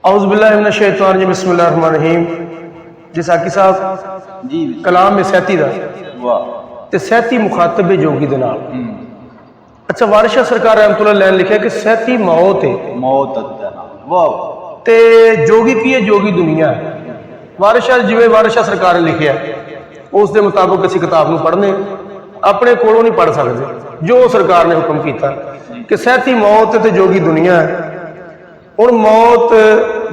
औज़ुबिल्लाहि बिस्मिल्लाहिर्रहमानिर्रहीम। जिस आकी साहब जी कलाम में सैती का वाह ते सैती मुखातब है जोगी दे नाल। अच्छा, वारिस शाह सरकार रहमतुल्लाह अलैह ने लिखा कि सैती मौत है मौत अदा वाह ते जोगी की है, जोगी दुनिया है। वारिस शाह जिवें वारिस शाह सरकार ने लिखा उस दे मुताबिक असीं किताब नूं पढ़ने अपने कोलों नहीं पढ़ सकते। जो सरकार ने हुक्म किया कि सैती मौत है ते जोगी दुनिया है। हुण मौत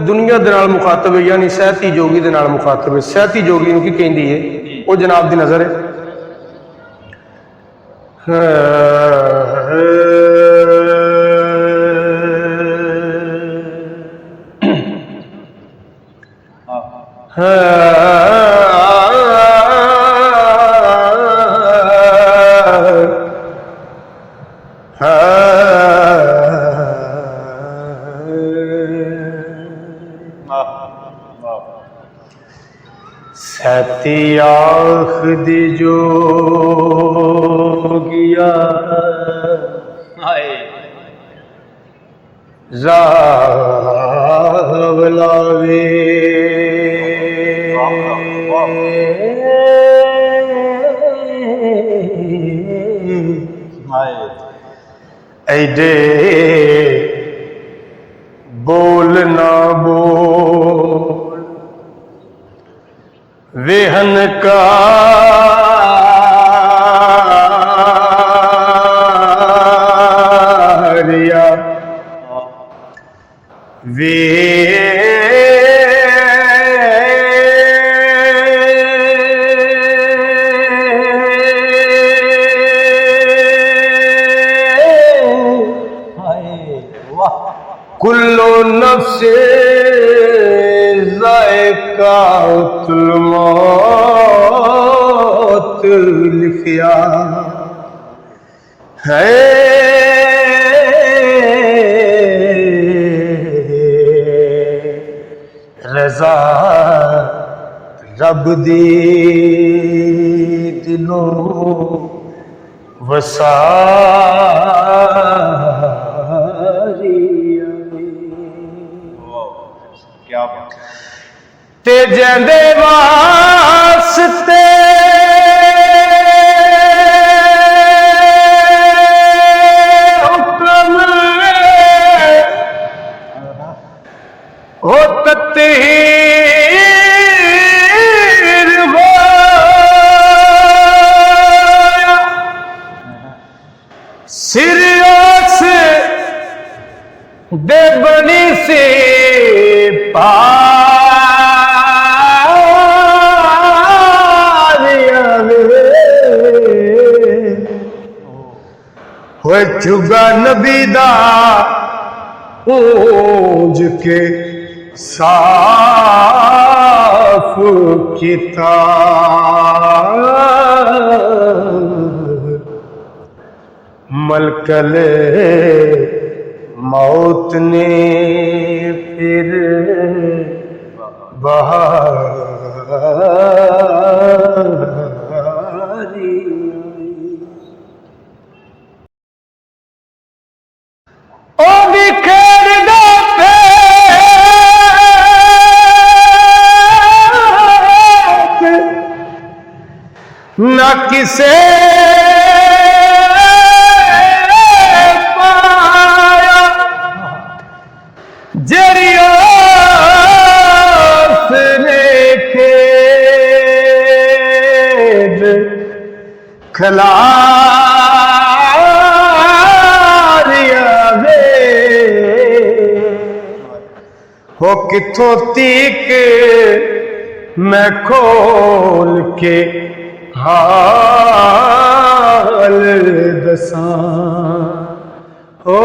दुनिया दे नाल मुखातब है, यानी सैती जोगी दे नाल मुखातब है। सैती जोगी नूं की कहंदी है वो जनाब दी नज़र है। सैती आखदी जोगिया जावलावे ऐडे बोल ना बोल वेहन का वे कुल्लो नफ्से ज़ायक़ातुल मौत लिखिया है। रज़ा रब दी दिलो वसारी क्या बात ते जंदे वास्ते हुक्म हो तत्हीर हो सिरियस दे बनी से चुगा नबी दा पूज के साफ किता मलकल मौत ने फिर बहारी ओ बिखेर दो न किसे पाया जरिया खला हो किथों तीक मैं खोल के हाल दसां हो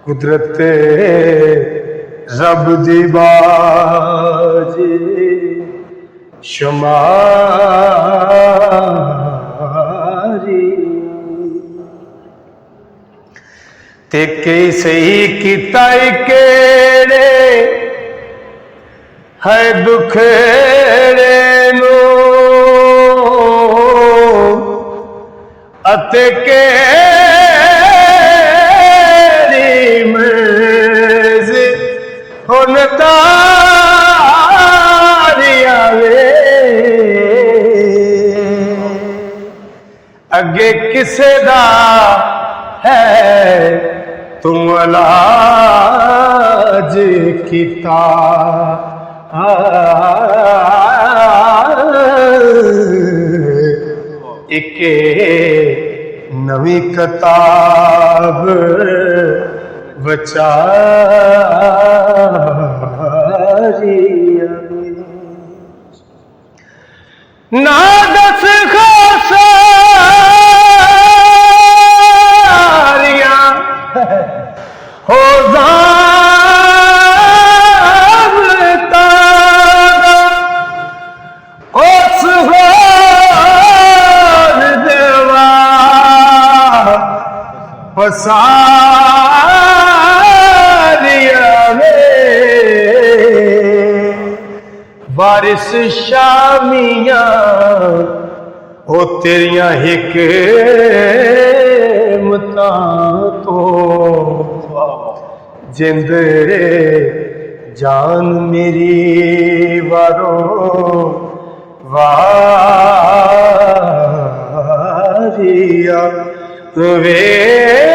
कुदरत रब दी बाजी शुमारी ते कई सही किता केड़े है दुखेड़े नो अते के हुन तारिया वे अगे किसे दा है तू इलाज किता इके नवी किताब वचारिया ना दस खासारिया हो जाता उस होर देवा पसारिया वे बारिश शामिया ओ तेरिया हिकमतां तो जिंद जान मेरी वारो वारिया वे